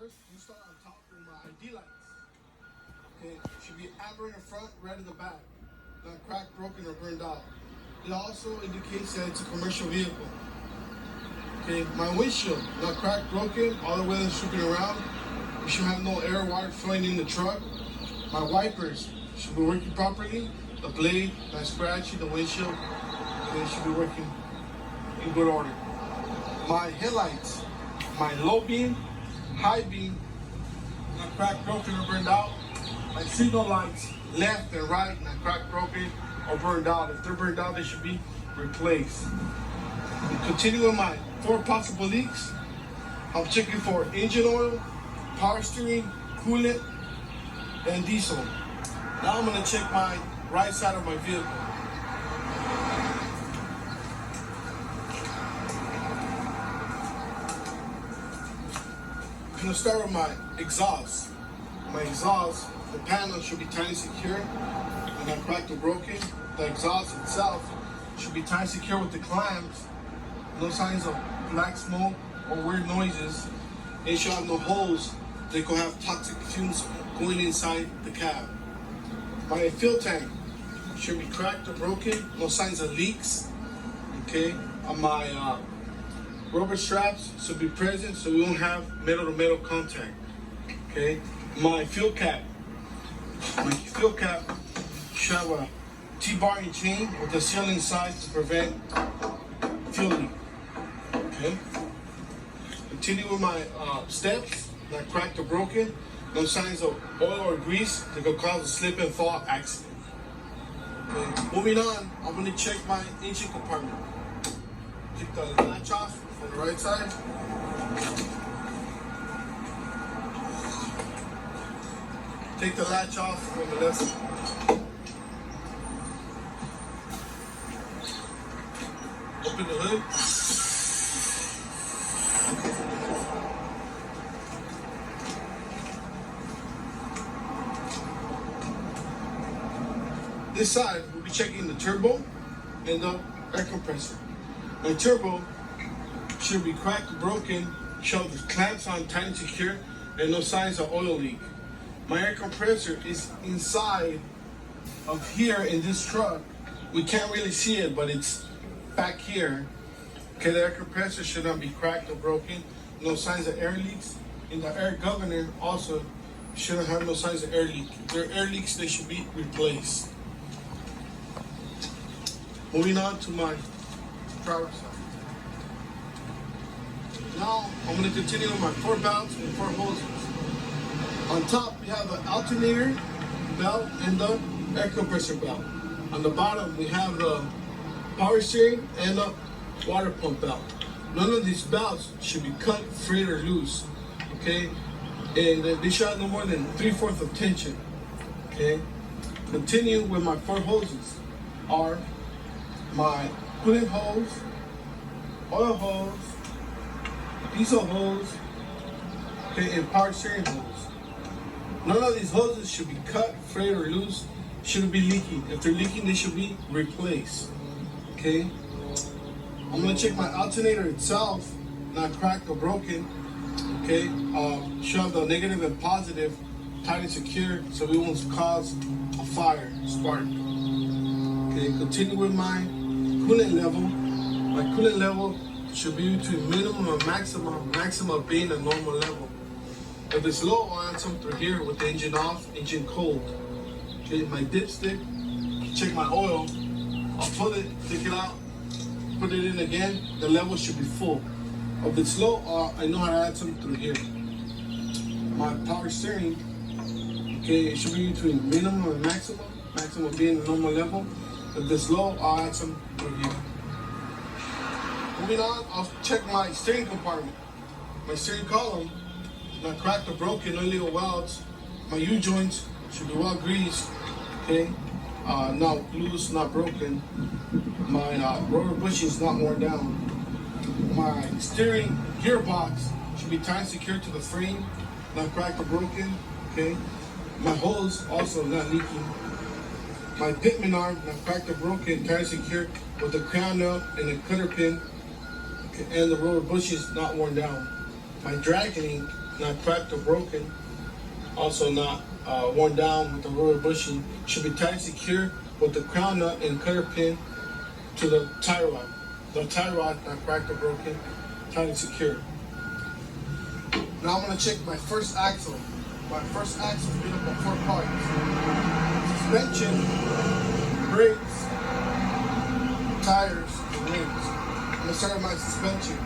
First, we start on top with my ID lights. Okay, should be amber in the front, red in the back. Not cracked, broken, or burned out. It also indicates that it's a commercial vehicle. Okay, my windshield, not cracked, broken, all the weather sweeping around. You should have no air water flowing in the truck. My wipers should be working properly. The blade, not scratchy, the windshield, they should be working in good order. My headlights, my low beam, high beam, not cracked, broken, or burned out. My signal lights, left and right, not cracked, broken, or burned out. If they're burned out, they should be replaced. Continue with my 4 possible leaks. I'm checking for engine oil, power steering, coolant, and diesel. Now I'm gonna check my right side of my vehicle. I'm gonna start with my exhaust. My exhaust, the panel should be tightly secure and not cracked or broken. The exhaust itself should be tightly secure with the clamps. No signs of black smoke or weird noises. It should have no holes that could have toxic fumes going inside the cab. My fuel tank should be cracked or broken. No signs of leaks. Okay. On my rubber straps should be present so we won't have metal to metal contact. Okay. My fuel cap. My fuel cap should have a T-bar and chain with a seal inside to prevent fuel leak. Okay. Continue with my steps, not cracked or broken. No signs of oil or grease that could cause a slip and fall accident. Okay. Moving on, I'm going to check my engine compartment. Take the latch off from the right side. Take the latch off from the left side. Open the hood. This side, we'll be checking the turbo and the air compressor. My turbo should be cracked, broken, show the clamps on tight and secure, and no signs of oil leak. My air compressor is inside of here in this truck. We can't really see it, but it's back here. Okay, the air compressor should not be cracked or broken. No signs of air leaks. And the air governor also shouldn't have no signs of air leak. If there are air leaks, they should be replaced. Moving on to my driver's side. Now I'm going to continue with my 4 belts and 4 hoses. On top we have the alternator belt and the air compressor belt. On the bottom we have the power steering and the water pump belt. None of these belts should be cut, frayed, or loose. Okay, and they should have no more than 3/4 of tension. Okay, continue with my 4 hoses. Are my coolant hose, oil hose, diesel hose, okay, and power steering hose. None of these hoses should be cut, frayed, or loose. Shouldn't be leaking. If they're leaking, they should be replaced. Okay. I'm gonna check my alternator itself, not cracked or broken. Okay. Should have the negative and positive tight and secure, so we won't cause a fire, spark. Okay. Continue with my coolant level. My coolant level should be between minimum and maximum being a normal level. If it's low, I'll add some through here with the engine off, engine cold. Okay, my dipstick, check my oil. I'll pull it, take it out, put it in again. The level should be full. If it's low, I know how to add some through here. My power steering, okay, it should be between minimum and maximum being the normal level. If it's low, I'll add some through here. Moving on, I'll check my steering compartment. My steering column, not cracked or broken, no illegal welds. My U-joints should be well greased, okay? Not loose, not broken. My rotor bushing is not worn down. My steering gearbox should be tight and secure to the frame, not cracked or broken, okay? My hose also not leaking. My pitman arm, not cracked or broken, tight and secure with the crown nut and the cutter pin, okay? And the rotor bushing is not worn down. My drag link not cracked or broken, also not worn down with the rubber bushing, should be tied secure with the crown nut and cutter pin to the tie rod. The tie rod not cracked or broken, tied and secure. Now I'm going to check my first axle. My first axle is made up of 4 parts: suspension, brakes, tires, and rings. I'm going to start with my suspension.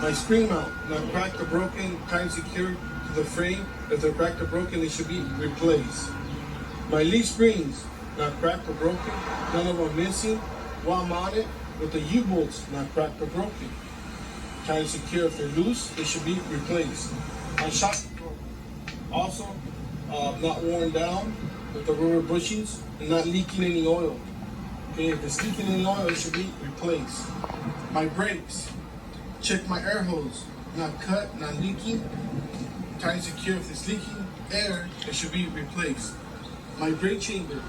My spring mount, not cracked or broken, tied and secure to the frame. If they're cracked or broken, they should be replaced. My leaf springs, not cracked or broken, none of them missing, while mounted with the U-bolts, not cracked or broken. Tied and secure. If they're loose, they should be replaced. My shock absorber, also not worn down with the rubber bushings and not leaking any oil. Okay, if it's leaking any oil, it should be replaced. My brakes, check my air hose, not cut, not leaking, tied and secure. If it's leaking air, it should be replaced. My brake chamber,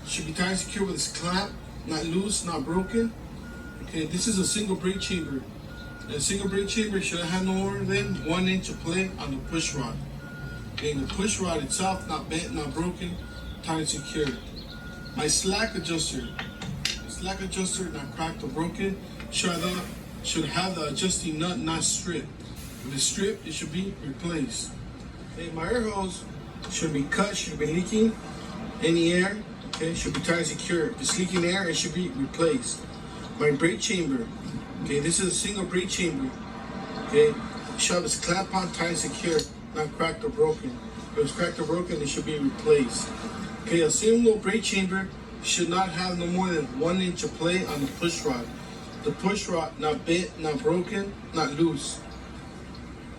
should be tied and secure with its clamp, not loose, not broken. Okay, this is a single brake chamber. A single brake chamber should have no more than 1 inch of play on the push rod. Okay, the push rod itself not bent, not broken, tied and secured. My slack adjuster, not cracked or broken, should have the adjusting nut not stripped. If it's stripped, it should be replaced. Okay, my air hose should be cut, should be leaking any air. Okay, should be tied and secure. If it's leaking air, it should be replaced. My brake chamber, okay, this is a single brake chamber. Okay, should have its clamp on, tied and secure, not cracked or broken. If it's cracked or broken, it should be replaced. Okay, a single brake chamber should not have no more than 1 inch of play on the push rod. The push rod not bent, not broken, not loose.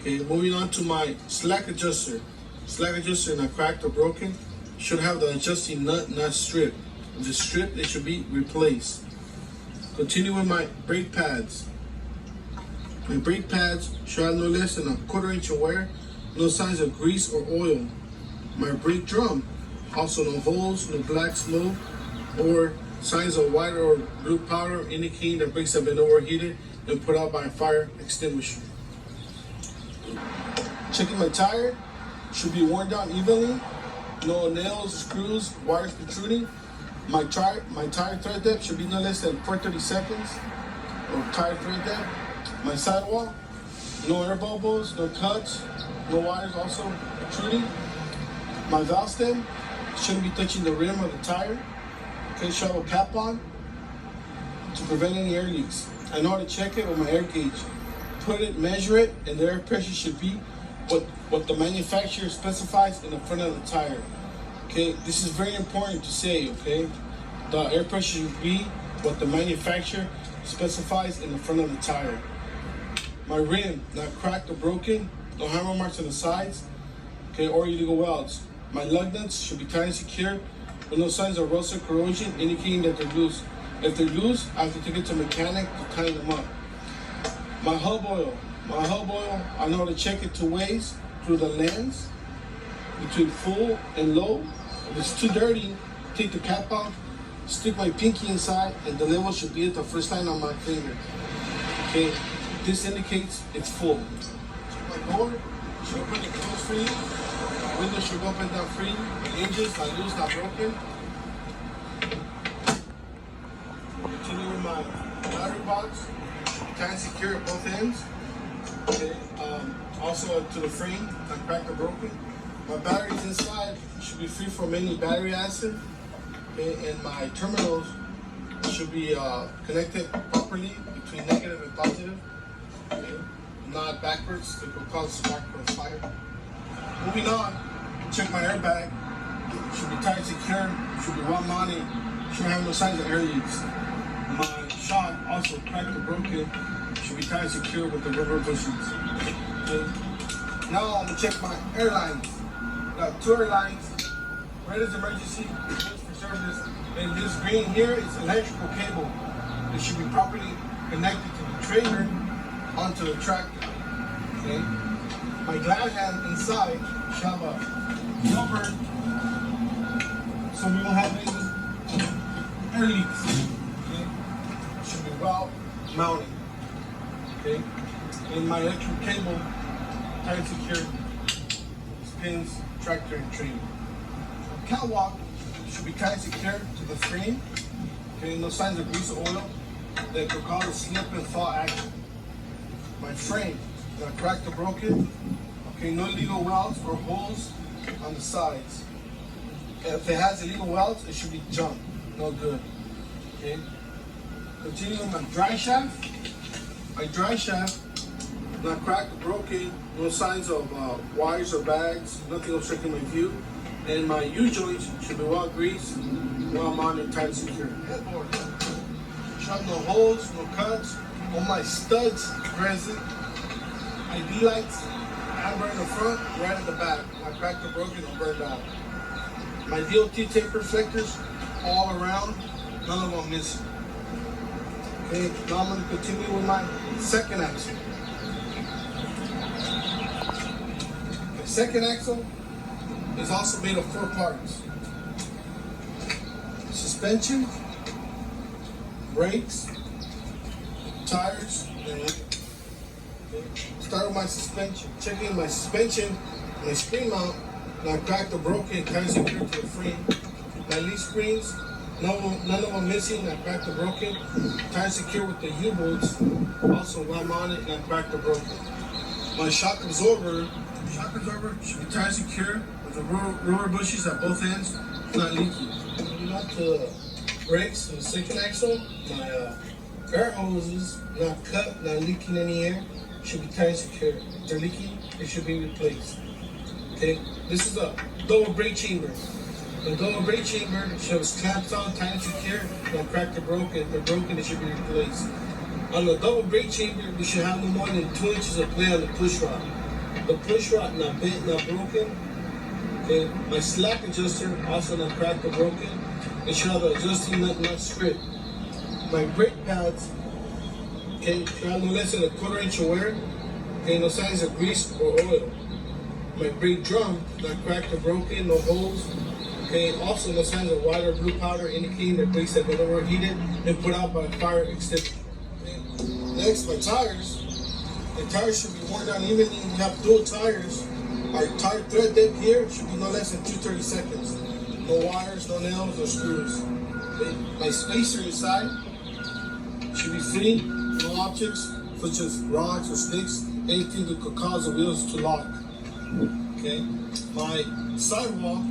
Okay, moving on to my slack adjuster. Slack adjuster not cracked or broken, should have the adjusting nut not stripped. If it's stripped, it should be replaced. Continue with my brake pads. My brake pads should have no less than 1/4 inch of wear, no signs of grease or oil. My brake drum, also no holes, no black smoke, or signs of white or blue powder indicating that brakes have been overheated and put out by a fire extinguisher. Checking my tire, should be worn down evenly, no nails, screws, wires protruding. My tire thread depth should be no less than 4/32 or tire thread depth. My sidewall, no air bubbles, no cuts, no wires also protruding. My valve stem shouldn't be touching the rim of the tire. Okay, should have a cap on to prevent any air leaks. I know how to check it with my air gauge. Put it, measure it, and the air pressure should be what the manufacturer specifies in the front of the tire. Okay, this is very important to say, okay? The air pressure should be what the manufacturer specifies in the front of the tire. My rim, not cracked or broken, no hammer marks on the sides, okay, or illegal welds. My lug nuts should be tied and secured with no signs of rust or corrosion indicating that they're loose. If they're loose, I have to take it to a mechanic to tighten them up. My hub oil, I know how to check it 2 ways, through the lens, between full and low. If it's too dirty, take the cap off, stick my pinky inside, and the level should be at the first line on my finger. Okay, this indicates it's full. Check my door, should open and close freely. Window should open and down freely. The hinges not loose, not broken. Continue with my battery box, tied and secure at both ends. Okay, also to the frame, not cracked or broken. My batteries inside should be free from any battery acid. Okay, and my terminals should be connected properly between negative and positive. Okay, not backwards, it could cause spark or fire. Moving on, check my airbag. Should be tied secure, should be well mounted, should have no signs of air leaks. My shock, also cracked or broken, should be tied secure with the rubber bushings. Okay. Now I'm gonna check my airlines. Got 2 airlines. Red is emergency, good for service, and this green here is electrical cable. It should be properly connected to the trailer onto the tractor. Okay. My glad hand inside should have a rubber, so we won't have any air leaks. Okay. Should be well mounted. Okay. and my electrical cable tight secure, pins, tractor, and train. Catwalk should be tight secure to the frame. Okay, no signs of grease or oil that could cause a slip and fall action. My frame, not cracked or broken. Okay, no illegal welds or holes on the sides. If it has illegal welds, it should be junk, no good. Okay. Continuing my dry shaft. My dry shaft, not cracked or broken, no signs of wires or bags, nothing obstructing my view. And my U-joints should be well greased, well mounted, tight, secure. Headboard. Should have no holes, no cuts. All my studs present. ID lights, amber in the front, red in the back. Not cracked or broken or burned out. My DOT tape reflectors all around, none of them missing. Okay, now I'm going to continue with my second axle. The second axle is also made of 4 parts. Suspension, brakes, tires, and okay. Start with my suspension. Checking my suspension, my spring mount, not cracked or broken, tight secure to the frame. My leaf springs, none of them missing, not cracked or broken. Tight secure with the U-bolts, also well mounted, not cracked or broken. My shock absorber should be tight secure with the roller bushes at both ends, not leaking. Not the brakes and the second axle, my air hoses, not cut, not leaking any air, should be tight secure. If they're leaking, they should be replaced. Okay, this is a double brake chamber. The double brake chamber shows clamps on, tight and secure, not cracked or broken. If they're broken, they should be replaced. On the double brake chamber, we should have no more than 2 inches of play on the push rod. The push rod not bent, not broken. Okay, my slack adjuster also not cracked or broken. It should have the adjusting nut not stripped. My brake pads, okay, should have no less than a 1/4 inch of wear. Okay, no signs of grease or oil. My brake drum not cracked or broken, no holes. Okay, also no signs of white or blue powder indicating that brakes have been overheated and put out by a fire extinguisher. Okay. Next, my tires. The tires should be worn down evenly. You have dual tires. Our tire thread depth here should be no less than 2/32. No wires, no nails, no screws. Okay. My spacer inside should be free. No objects such as rocks or sticks, anything that could cause the wheels to lock. Okay. My sidewall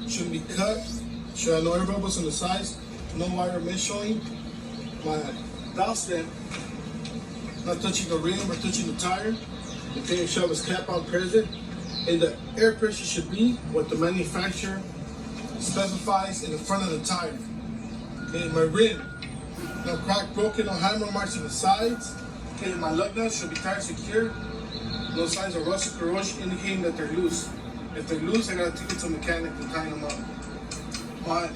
shouldn't be cut. Should have no air bubbles on the sides. No wire mesh showing. My valve stem not touching the rim or touching the tire. The paint should have its cap on present. And the air pressure should be what the manufacturer specifies in the front of the tire. Okay, my rim, no crack, broken, no hammer marks on the sides. Okay, my lug nuts should be tight secure. No signs of rust or corrosion indicating that they're loose. If they're loose, I gotta take it to a mechanic and tighten them up. My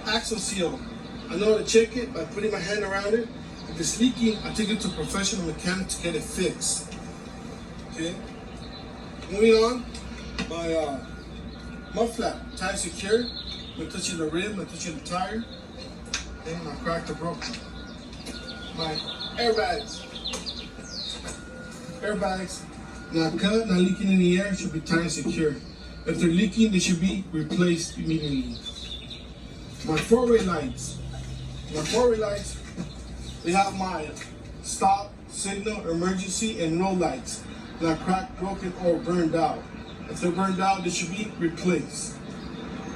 axle seal, I know how to check it by putting my hand around it. If it's leaking, I take it to a professional mechanic to get it fixed. Okay. Moving on, my mud flap, tight secure. I'm touching the rim, I'm touching the tire. Okay, my cracked or broken. My airbags. Airbags, not cut, not leaking in the air, should be tight and secure. If they're leaking, they should be replaced immediately. My four-way lights. We have my stop, signal, emergency, and no lights. Not cracked, broken, or burned out. If they're burned out, they should be replaced.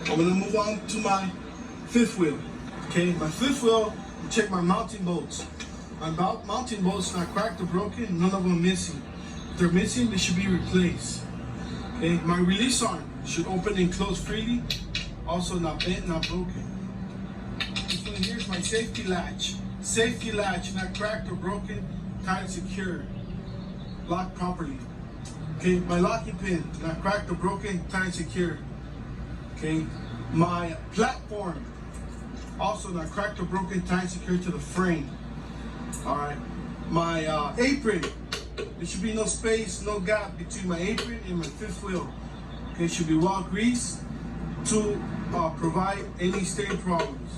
I'm gonna move on to my fifth wheel. Okay, my fifth wheel, check my mounting bolts. My mounting bolts not cracked or broken, none of them missing. If they're missing, they should be replaced. Okay, my release arm should open and close freely, also not bent, not broken. This one here is my safety latch. Safety latch, not cracked or broken, tight and secure, locked properly. Okay, my locking pin, not cracked or broken, tight and secure. Okay, my platform, also not cracked or broken, tight and secure to the frame. All right, my apron, there should be no space, no gap between my apron and my fifth wheel. Okay, it should be well greased to provide any stain problems.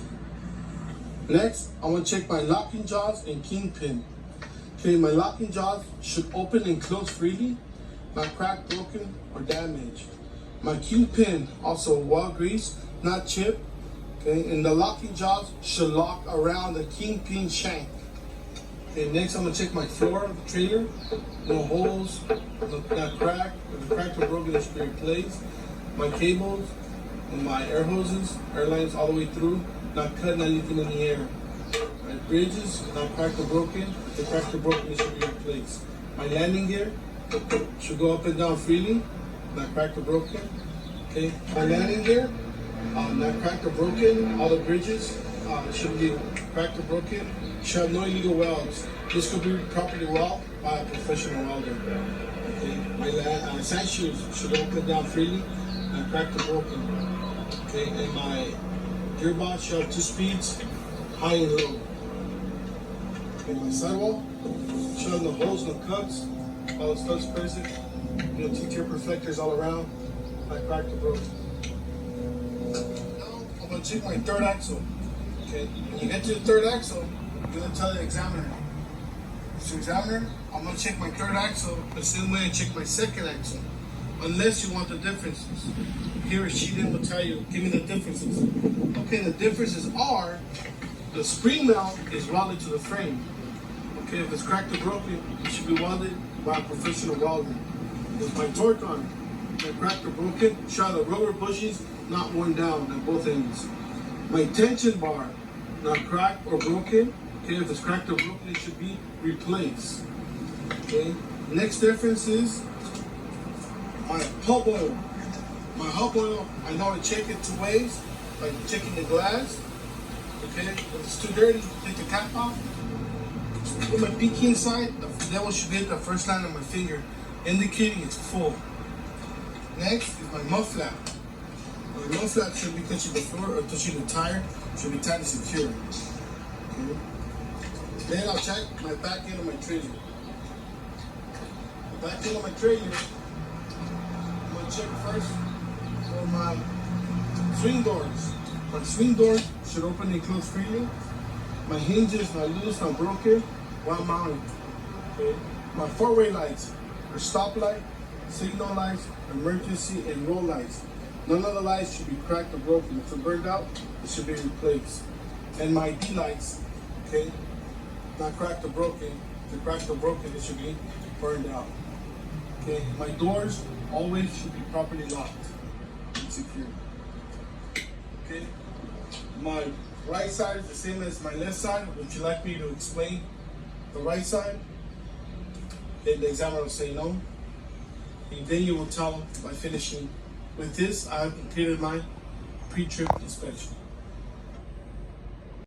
Next, I want to check my locking jaws and kingpin. Okay, my locking jaws should open and close freely, not cracked, broken, or damaged. My Q pin also well greased, not chipped. Okay, and the locking jaws should lock around the kingpin shank. Okay, next I'm gonna check my floor of the trailer. No holes, not cracked. If the cracked or broken, it should be replaced. My cables and my air hoses, air lines all the way through, not cut, not leaking in the air. My bridges, not cracked or broken. If they're cracked or broken, it should be replaced. My landing gear should go up and down freely, not cracked or broken. Okay, my landing gear, not cracked or broken. All the bridges should be cracked or broken. Should have no illegal welds. This could be properly welded by a professional welder. Okay, my side shoes should go up and down freely, not cracked or broken. Okay, and my gearbox should have 2 speeds, high and low. Okay, my sidewall should have no holes, no cuts, all the studs present. T-tier reflectors all around, not cracked or broken. Now I'm gonna check my third axle. Okay, when you get to the third axle, you're gonna tell the examiner. So examiner, I'm gonna check my third axle the same way I check my second axle, unless you want the differences. Here a sheet in will tell you, give me the differences. Okay, the differences are, the spring mount is welded to the frame. Okay, if it's cracked or broken, it should be welded by a professional welder. With my torque on, if cracked or broken, should have the rubber bushes not worn down at both ends. My tension bar, not cracked or broken. Okay, if it's cracked or broken, it should be replaced. Okay, next difference is my hub oil. My hub oil, I know I check it 2 ways, like checking the glass. Okay, if it's too dirty, take the cap off. Put my pinky inside, that one should hit the first line of my finger, indicating it's full. Next is my mud flap. My mud flap should be touching the floor or touching the tire, should be tight and secure. Okay. Then I'll check my back end of my trailer. The back end of my trailer, I'm gonna check first for my swing doors. My swing doors should open and close freely. My hinges not loose, not broken, while mounted. Okay. My 4-way lights are stoplight, signal lights, emergency, and roll lights. None of the lights should be cracked or broken. If they're burned out, it should be replaced. And my D lights, okay, not cracked or broken. If they're cracked or broken, it should be burned out. Okay, my doors always should be properly locked and secured. Okay, my right side is the same as my left side. Would you like me to explain the right side? Then the examiner will say no. And then you will tell by finishing. With this, I have completed my pre-trip inspection.